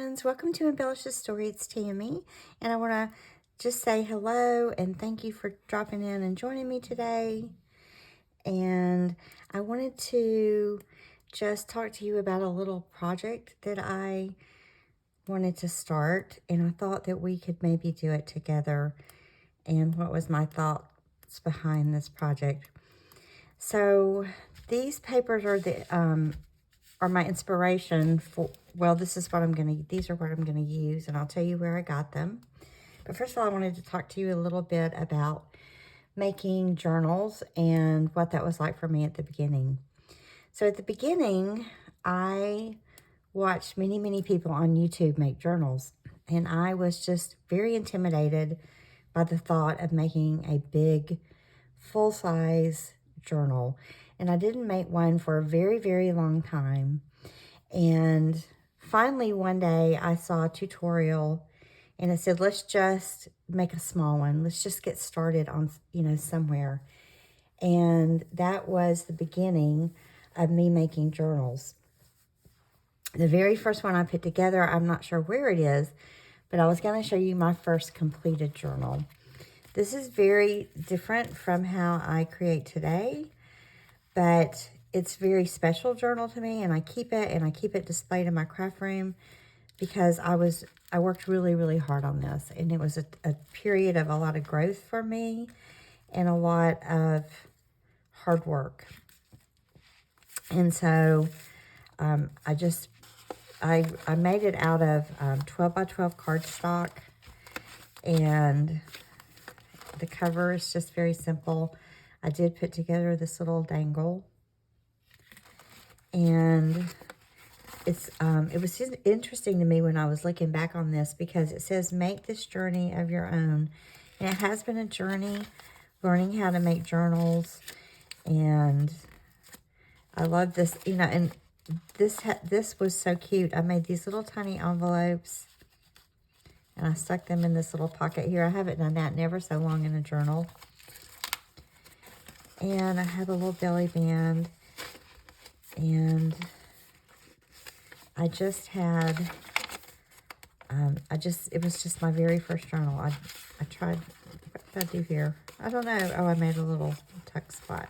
friends, welcome to Embellish the Story. It's Tammy, and I want to just say hello and thank you for dropping in and joining me today. And I wanted to just talk to you about a little project that I wanted to start, and I thought that we could maybe do it together, and what was my thoughts behind this project. So these papers are my inspiration for, well, these are what I'm going to use, and I'll tell you where I got them. But first of all, I wanted to talk to you a little bit about making journals and what that was like for me at the beginning. So at the beginning, I watched many people on YouTube make journals, and I was just very intimidated by the thought of making a big, full-size journal. And I didn't make one for a very long time. And finally one day I saw a tutorial and it said, let's just make a small one. Let's just get started on, somewhere. And that was the beginning of me making journals. The very first one I put together, I'm not sure where it is, but I was going to show you my first completed journal. This is very different from how I create today, but it's a very special journal to me, and I keep it displayed in my craft room because I worked really hard on this, and it was a period of a lot of growth for me and a lot of hard work. And so I made it out of 12 by 12 cardstock, and the cover is just very simple. I did put together this little dangle, and it was just interesting to me when I was looking back on this because it says make this journey of your own, and it has been a journey learning how to make journals, and I love this, and this was so cute. I made these little tiny envelopes, and I stuck them in this little pocket here. I haven't done that in ever so long in a journal. And I had a little belly band, and I just had, it was just my very first journal. I tried, what did I do here? I don't know. Oh, I made a little tuck spot.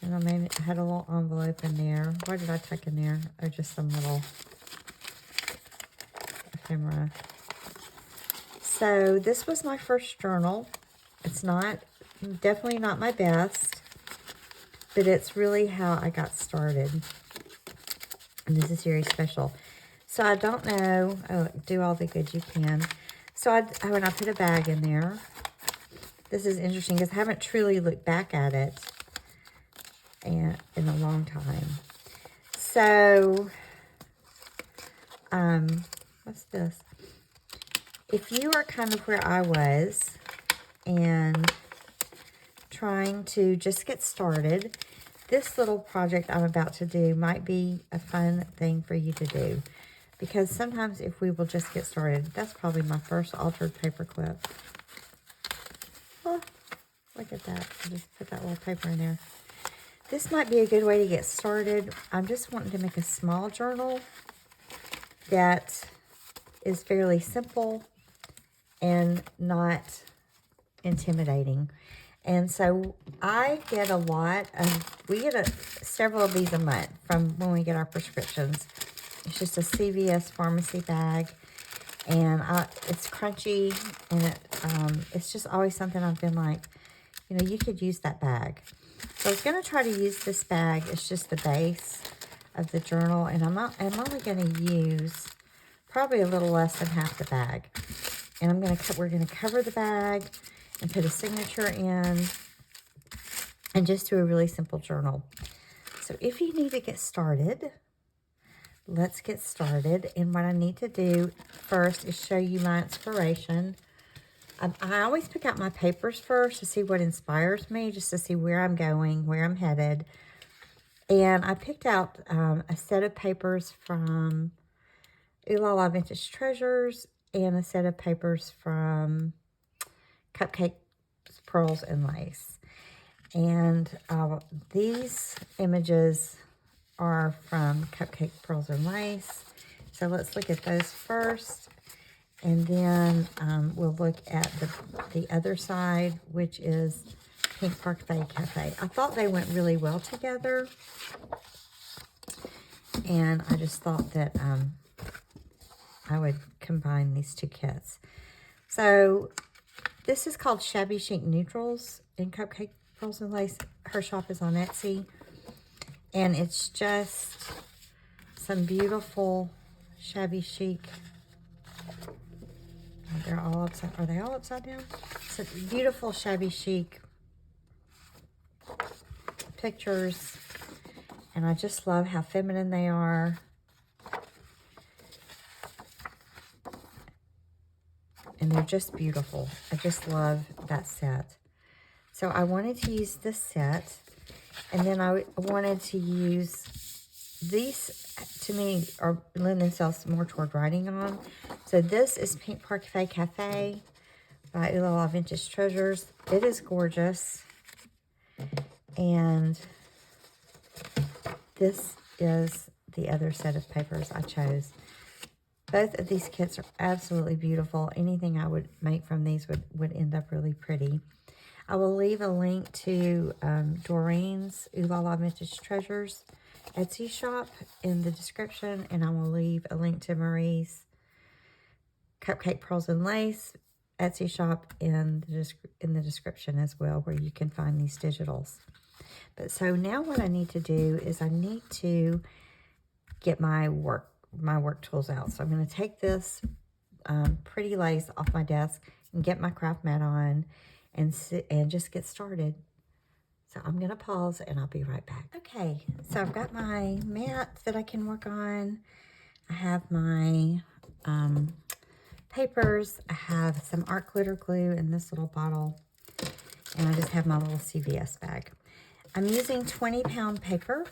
And I had a little envelope in there. What did I tuck in there? Oh, just some little ephemera. So this was my first journal. It's definitely not my best, but it's really how I got started. And this is very special. So I don't know, do all the good you can. So when I put a bag in there, this is interesting because I haven't truly looked back at it in a long time. So, what's this? If you are kind of where I was and trying to just get started, this little project I'm about to do might be a fun thing for you to do. Because sometimes if we will just get started, that's probably my first altered paper clip. Oh, look at that. I just put that little paper in there. This might be a good way to get started. I'm just wanting to make a small journal that is fairly simple and not intimidating. And so I get we get several of these a month from when we get our prescriptions. It's just a CVS pharmacy bag, and it's crunchy, and it's just always something I've been like, you could use that bag. So I was going to try to use this bag. It's just the base of the journal, and I'm only going to use probably a little less than half the bag. And we're going to cover the bag and put a signature in and just do a really simple journal. So if you need to get started, let's get started. And what I need to do first is show you my inspiration. I always pick out my papers first to see what inspires me, just to see where I'm going, where I'm headed. And I picked out a set of papers from Oohlala Vintage Treasures and a set of papers from Cupcakes, Pearls, and Lace. And these images are from Cupcake, Pearls, and Lace. So let's look at those first. And then we'll look at the other side, which is Pink Parfait Cafe. I thought they went really well together. And I just thought that I would combine these two kits. So this is called Shabby Chic Neutrals in Cupcake Pearls and Lace. Her shop is on Etsy. And it's just some beautiful shabby chic. They're all upside. Are they all upside down? So beautiful shabby chic pictures. And I just love how feminine they are. And they're just beautiful. I just love that set. So I wanted to use this set. And then I wanted to use these, to me, are lend themselves more toward writing on. So this is Pink Parfait Cafe by Oohlala Vintage Treasures. It is gorgeous. And this is the other set of papers I chose. Both of these kits are absolutely beautiful. Anything I would make from these would end up really pretty. I will leave a link to Doreen's Oohlala Vintage Treasures Etsy shop in the description, and I will leave a link to Marie's Cupcake Pearls and Lace Etsy shop in the description as well, where you can find these digitals. But so now what I need to do is I need to get my work tools out. So I'm going to take this pretty lace off my desk and get my craft mat on and sit and just get started. So I'm going to pause and I'll be right back. Okay, so I've got my mat that I can work on. I have my papers. I have some art glitter glue in this little bottle. And I just have my little CVS bag. I'm using 20-pound paper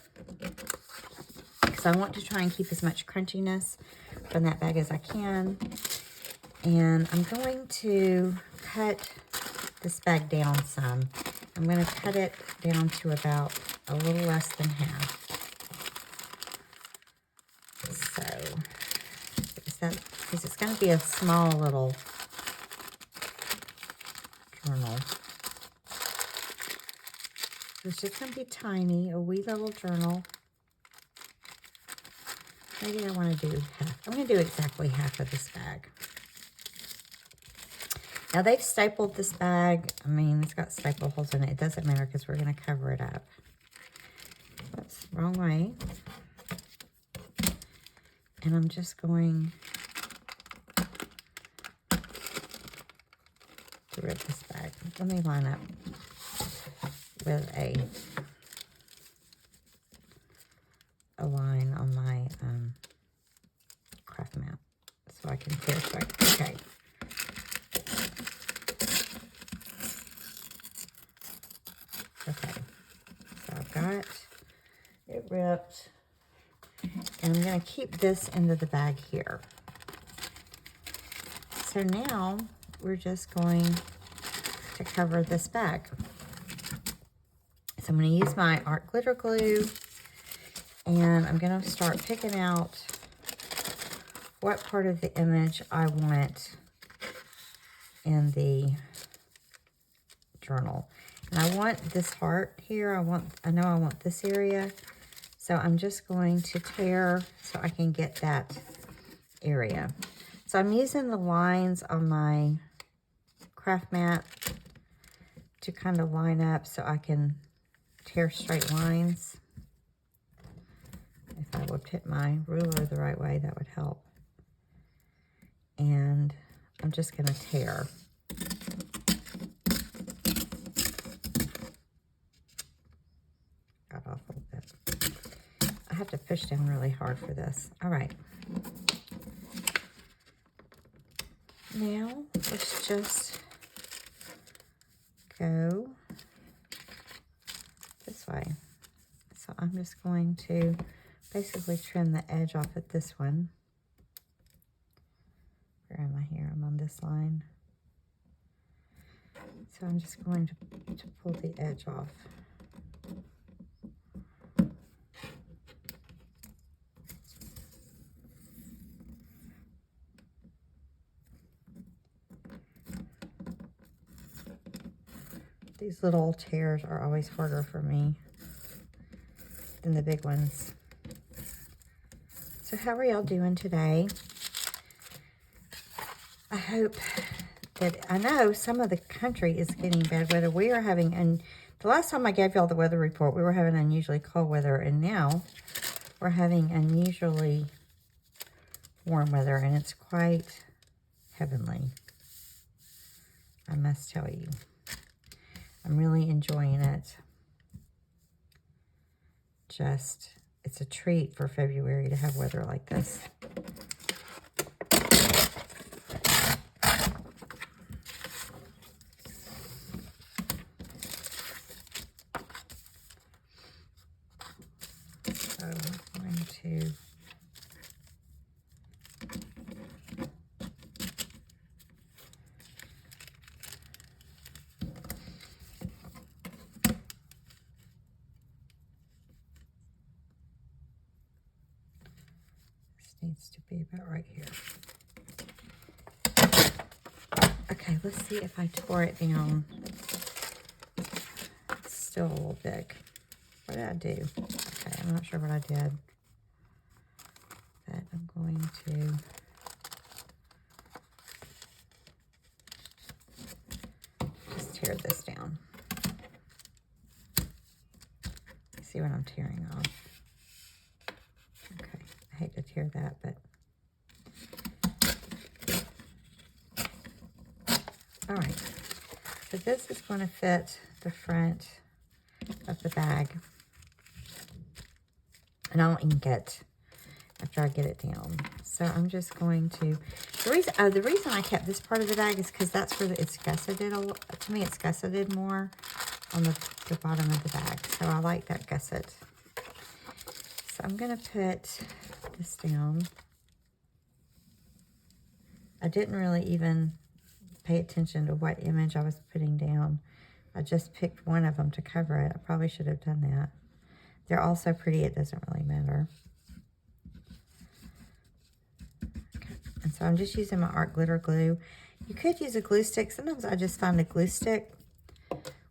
because I want to try and keep as much crunchiness from that bag as I can. And I'm going to cut this bag down some. I'm going to cut it down to about a little less than half. So, because it's going to be a small little journal. It's just going to be tiny, a wee little journal. Maybe I want to do half. I'm going to do exactly half of this bag. Now, they've stapled this bag. I mean, it's got staple holes in it. It doesn't matter because we're going to cover it up. Oops, wrong way. And I'm just going to rip this bag. Let me line up with a line on my craft mat so I can clear straight. Okay. Okay, so I've got it ripped, and I'm going to keep this into the bag here. So now we're just going to cover this bag. So I'm going to use my art glitter glue, and I'm going to start picking out what part of the image I want in the journal. And I want this heart here. I know I want this area. So I'm just going to tear so I can get that area. So I'm using the lines on my craft mat to kind of line up so I can tear straight lines. If I would hit my ruler the right way, that would help. And I'm just going to tear. Got off a little bit. I have to push down really hard for this. All right. Now, let's just go this way. So I'm just going to basically trim the edge off at this one. Where am I here? I'm on this line. So I'm just going to pull the edge off. These little tears are always harder for me than the big ones. So how are y'all doing today? I hope that, I know some of the country is getting bad weather. We are having, and the last time I gave y'all the weather report, we were having unusually cold weather, and now we're having unusually warm weather, and it's quite heavenly, I must tell you. I'm really enjoying it. Just, it's a treat for February to have weather like this. So I'm going to needs to be about right here. Okay, let's see if I tore it down. It's still a little big. What did I do? Okay, I'm not sure what I did. But I'm going to just tear this down. See what I'm tearing off. Okay, I hate to tear that, but all right. So this is going to fit the front of the bag, and I'll ink it after I get it down. So I'm just going to, the reason I kept this part of the bag is because that's where it's gusseted a lot. To me, it's gusseted more on the bottom of the bag. So I like that gusset. So I'm going to put this down. I didn't really even pay attention to what image I was putting down. I just picked one of them to cover it. I probably should have done that. They're all so pretty, it doesn't really matter. Okay. And so I'm just using my art glitter glue. You could use a glue stick. Sometimes I just find the glue stick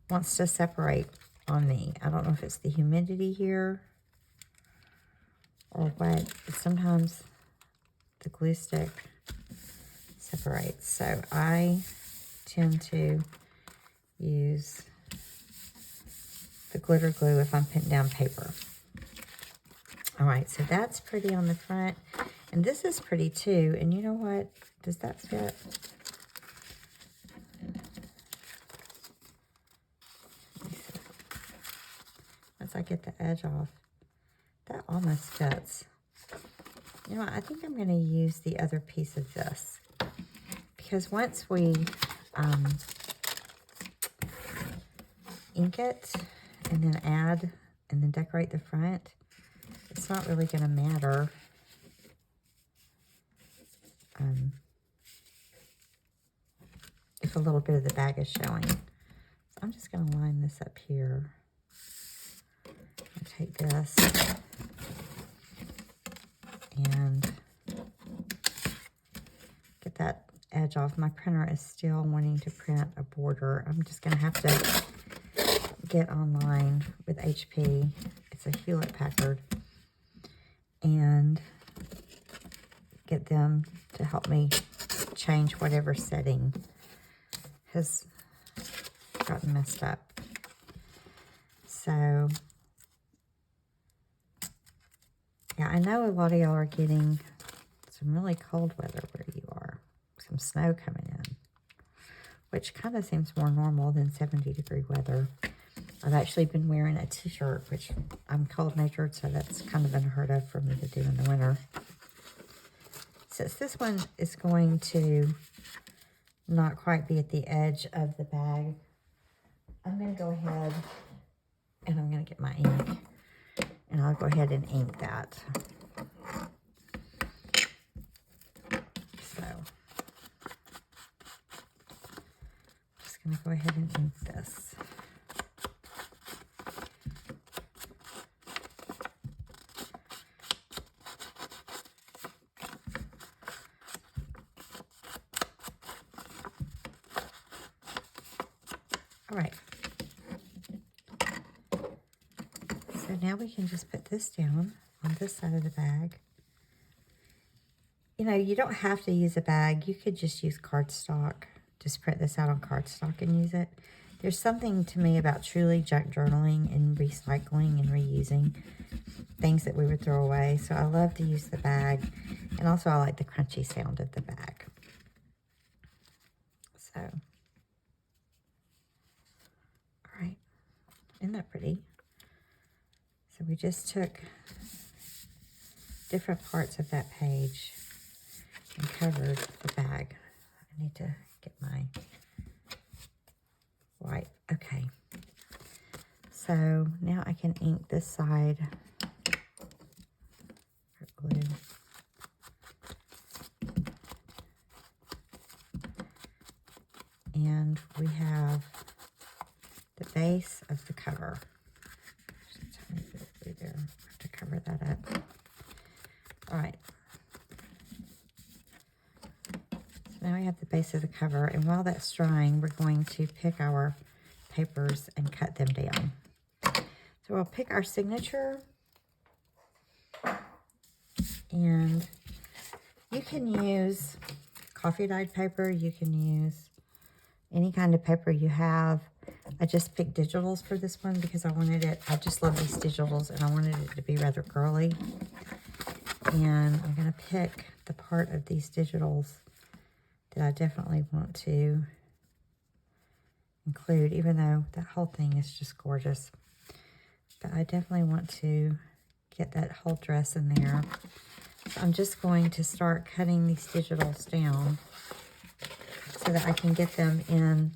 wants to separate on me. I don't know if it's the humidity here or what, but sometimes the glue stick separates. So I tend to use the glitter glue if I'm putting down paper. All right, so that's pretty on the front. And this is pretty too. And you know what? Does that fit? Once I get the edge off, that almost fits. You know what? I think I'm going to use the other piece of this. Because once we ink it and then add and then decorate the front, it's not really going to matter if a little bit of the bag is showing. So I'm just going to line this up here. I'll take this and get that edge off. My printer is still wanting to print a border. I'm just going to have to get online with HP. It's a Hewlett-Packard, and get them to help me change whatever setting has gotten messed up. So yeah, I know a lot of y'all are getting some really cold weather where you are. Some snow coming in, which kind of seems more normal than 70-degree weather. I've actually been wearing a t-shirt, which I'm cold-natured, so that's kind of unheard of for me to do in the winter. Since this one is going to not quite be at the edge of the bag, I'm going to go ahead and I'm going to get my ink, and I'll go ahead and ink that. So, I'm just going to go ahead and ink this. All right, So now we can just put this down on this side of the bag. You know, you don't have to use a bag. You could just use cardstock. Just print this out on cardstock and use it. There's something to me about truly junk journaling and recycling and reusing things that we would throw away. So I love to use the bag. And also I like the crunchy sound of the bag. So, all right. Isn't that pretty? So we just took different parts of that page and covered the bag. I need to get my white. Okay. So now I can ink this side. Glue. And we have the base of the cover. Just a tiny bit of glue there. I have to cover that up. All right. So now we have the base of the cover, and while that's drying, we're going to pick our papers and cut them down. So we'll pick our signature, and you can use coffee dyed paper, you can use any kind of paper you have. I just picked digitals for this one because I wanted it, I just love these digitals and I wanted it to be rather girly. And I'm going to pick the part of these digitals that I definitely want to include, even though that whole thing is just gorgeous. But I definitely want to get that whole dress in there. So I'm just going to start cutting these digitals down so that I can get them in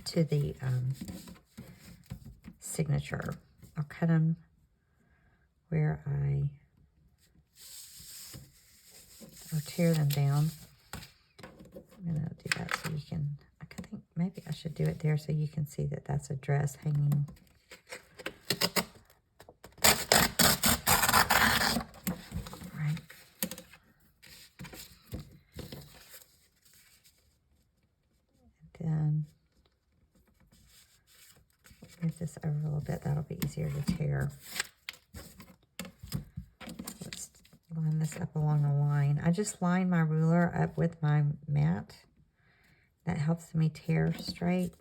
to the signature. I'll cut them where I'll tear them down. I'm going to do that so you can, I think maybe I should do it there so you can see that that's a dress hanging. Right. Then move this over a little bit. That'll be easier to tear. Let's line this up along a line. I just line my ruler up with my mat. That helps me tear straight.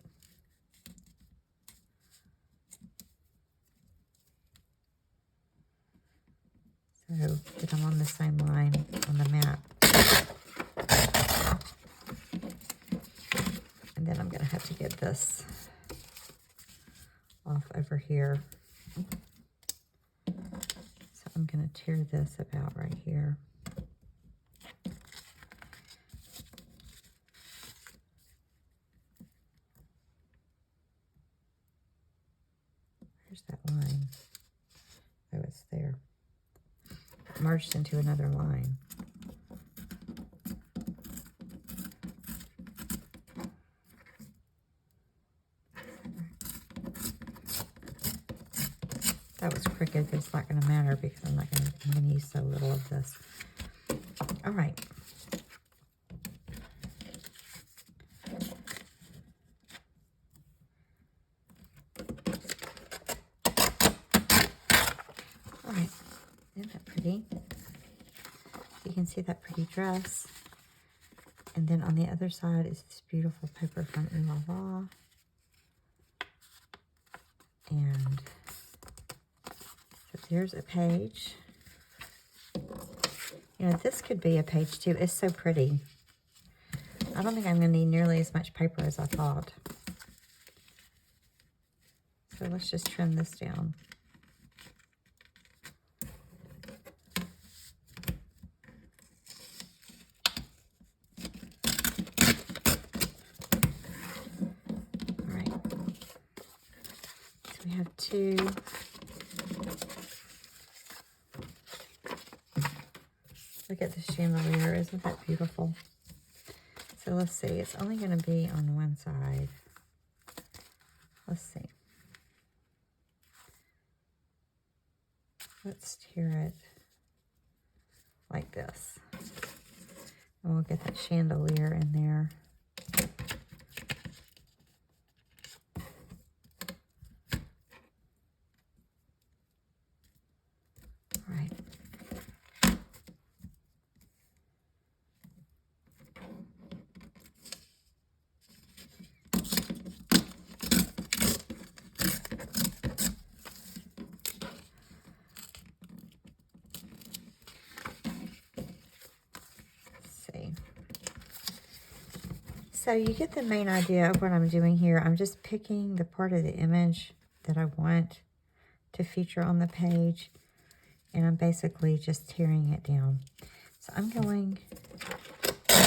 So that I'm on the same line on the mat. And then I'm going to have to get this off over here. So I'm going to tear this about right here. Where's that line? Oh, it's there. It merged into another line. That was crooked, but it's not going to matter because I'm going to use so little of this. All right. All right. Isn't that pretty? You can see that pretty dress. And then on the other side is this beautiful paper from Oohlala. And so there's a page. You know, this could be a page too. It's so pretty. I don't think I'm going to need nearly as much paper as I thought. So let's just trim this down. All right. So we have two. Look at the chandelier. Isn't that beautiful? So let's see. It's only going to be on one side. Let's see. Let's tear it like this. And we'll get that chandelier in there. So you get the main idea of what I'm doing here. I'm just picking the part of the image that I want to feature on the page, and I'm basically just tearing it down. So I'm going to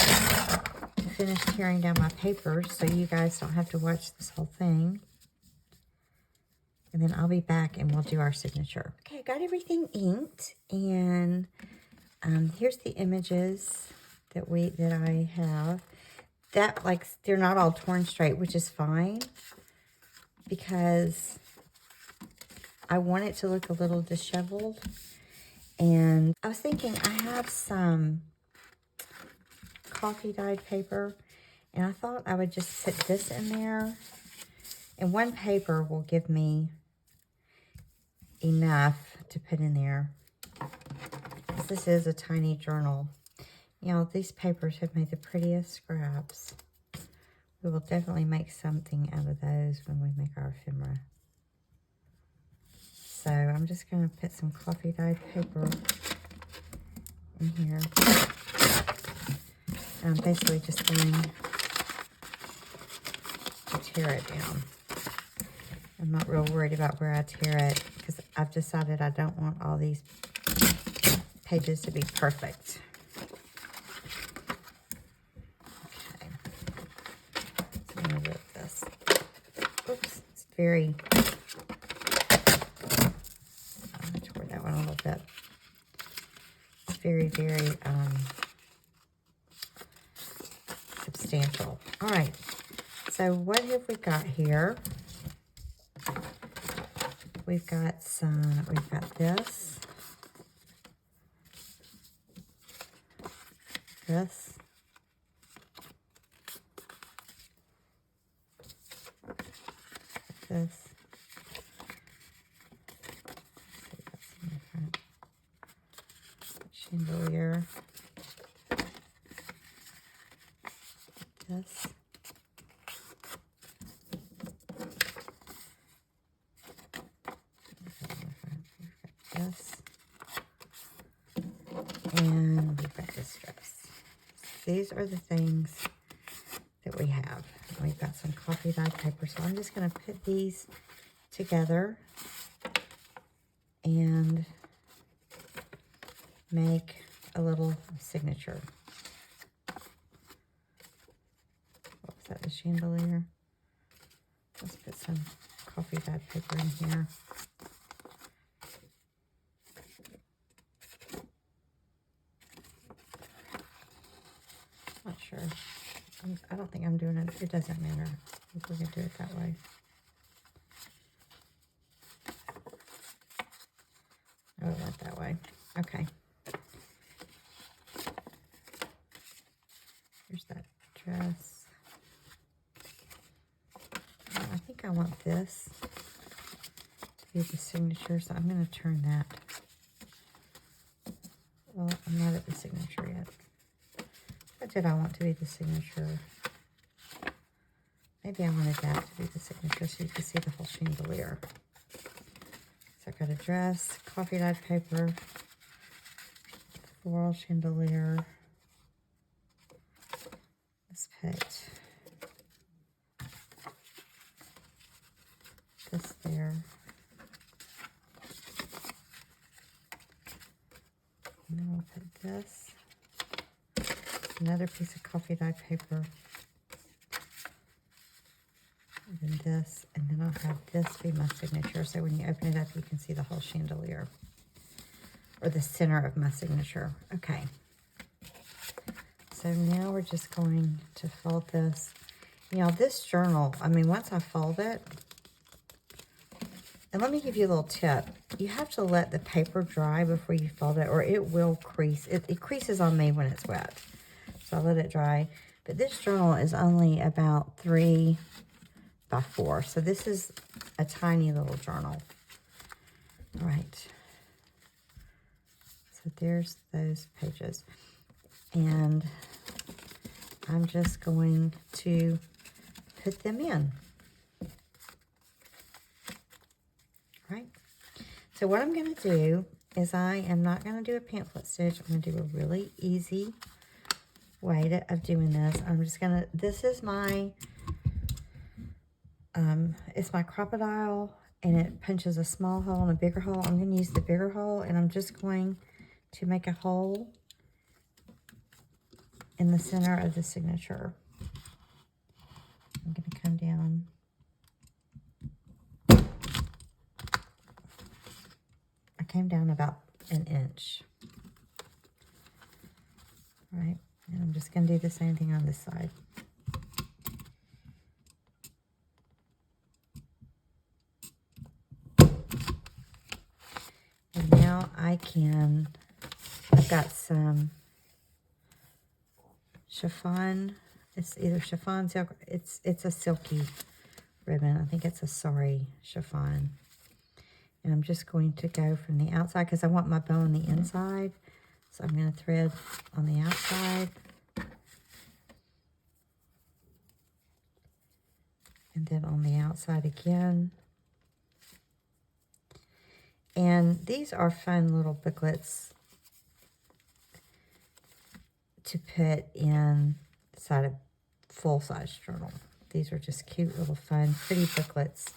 finish tearing down my paper so you guys don't have to watch this whole thing. And then I'll be back and we'll do our signature. Okay, I got everything inked, and here's the images that I have. That, like, they're not all torn straight, which is fine because I want it to look a little disheveled. And I was thinking I have some coffee dyed paper, and I thought I would just put this in there. And one paper will give me enough to put in there. This is a tiny journal. You know, these papers have made the prettiest scraps. We will definitely make something out of those when we make our ephemera. So I'm just going to put some coffee dyed paper in here. And I'm basically just going to tear it down. I'm not real worried about where I tear it because I've decided I don't want all these pages to be perfect. Okay. So I'm going to rip this. Oops, it's very... I tore that one a little bit. It's very, very substantial. All right. So what have we got here? We've got this, this, this, chandelier, this, this, and we've got this dress. These are the things that we have. We've got some coffee dyed paper, so I'm just going to put these together and make a little signature. What was that, the chandelier? Let's put some coffee dyed paper in here. Not sure. I don't think I'm doing it. It doesn't matter. If we're going to do it that way. Oh, it went that way. Okay. Here's that dress. Oh, I think I want this to be the signature, so I'm going to turn that. Well, I'm not at the signature yet. What did I want to be the signature? Maybe I wanted that to be the signature so you can see the whole chandelier. So I got a dress, coffee dyed paper, floral chandelier. Let's put this there. And then we'll put this. Another piece of coffee dyed paper. And then this. And then I'll have this be my signature. So when you open it up, you can see the whole chandelier. Or the center of my signature. Okay. So now we're just going to fold this. You know, this journal, I mean, once I fold it, and let me give you a little tip. You have to let the paper dry before you fold it, or it will crease. It creases on me when it's wet. So I let it dry. But this journal is only about 3 by 4. So this is a tiny little journal. All right. So there's those pages. And I'm just going to put them in. Right? So what I'm going to do is I am not going to do a pamphlet stitch. I'm going to do a really easy way of doing this. I'm just gonna, this is my, it's my crocodile, and it punches a small hole and a bigger hole. I'm gonna use the bigger hole, and I'm just going to make a hole in the center of the signature. I'm gonna come down. I came down about an inch. Right, and I'm just gonna do the same thing on this side. And now I've got some chiffon. It's either chiffon silk, it's a silky ribbon. I think it's a sari chiffon. And I'm just going to go from the outside because I want my bow on the inside. So I'm going to thread on the outside. And then on the outside again. And these are fun little booklets to put inside a full-size journal. These are just cute little fun, pretty booklets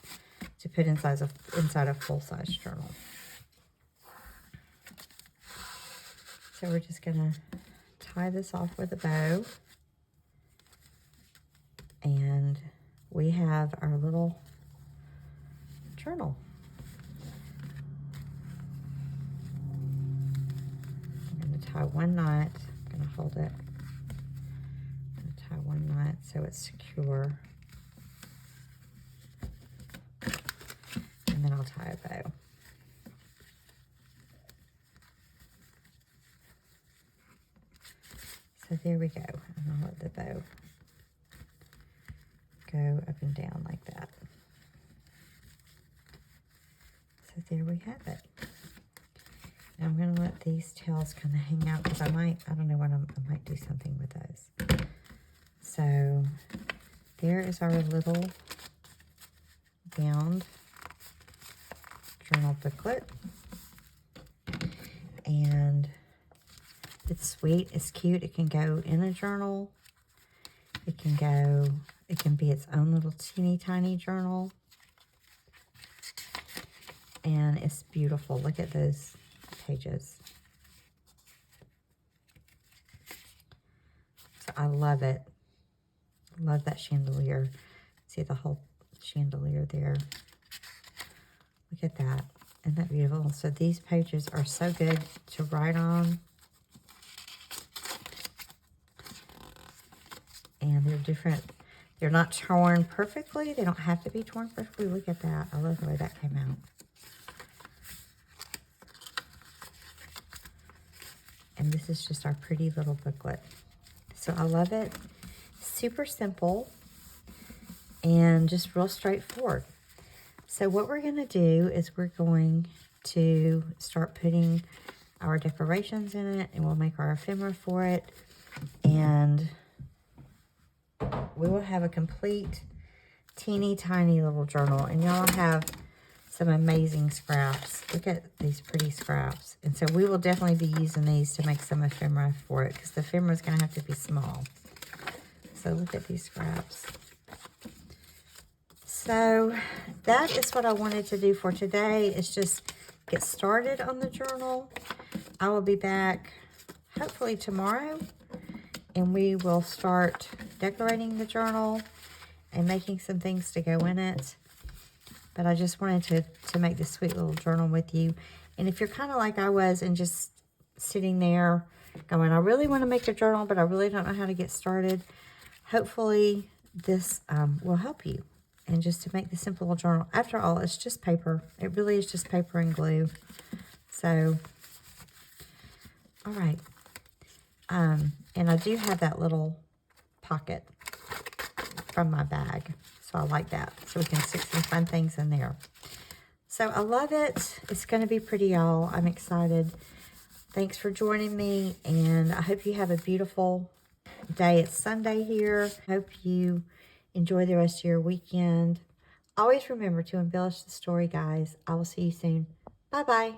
to put inside a full-size journal. So we're just going to tie this off with a bow. And we have our little journal. I'm going to tie one knot. I'm going to hold it. I'm going to tie one knot so it's secure. And then I'll tie a bow. So there we go. And I'll let the bow go up and down like that. So there we have it. Now I'm going to let these tails kind of hang out because I don't know what I might do something with those. So there is our little bound journal booklet. And it's sweet, it's cute. It can go in a journal. It can be its own little teeny tiny journal. And it's beautiful. Look at those pages. So I love it. Love that chandelier. See the whole chandelier there. Look at that. Isn't that beautiful? So these pages are so good to write on. And they're different. They're not torn perfectly. They don't have to be torn perfectly. Look at that. I love the way that came out. And this is just our pretty little booklet. So I love it. Super simple and just real straightforward. So what we're going to do is we're going to start putting our decorations in it, and we'll make our ephemera for it. And we will have a complete teeny tiny little journal, and y'all have some amazing scraps. Look at these pretty scraps. And so we will definitely be using these to make some ephemera for it, because the ephemera is going to have to be small. So look at these scraps. So that is what I wanted to do for today, is just get started on the journal. I will be back hopefully tomorrow, and we will start decorating the journal and making some things to go in it. But I just wanted to make this sweet little journal with you. And if you're kind of like I was and just sitting there going, I really want to make a journal, but I really don't know how to get started, hopefully this will help you. And just to make the simple little journal. After all, it's just paper. It really is just paper and glue. So, all right. And I do have that little pocket from my bag. So I like that. So we can stick some fun things in there. So I love it. It's going to be pretty, y'all. I'm excited. Thanks for joining me. And I hope you have a beautiful day. It's Sunday here. Hope you enjoy the rest of your weekend. Always remember to embellish the story, guys. I will see you soon. Bye-bye.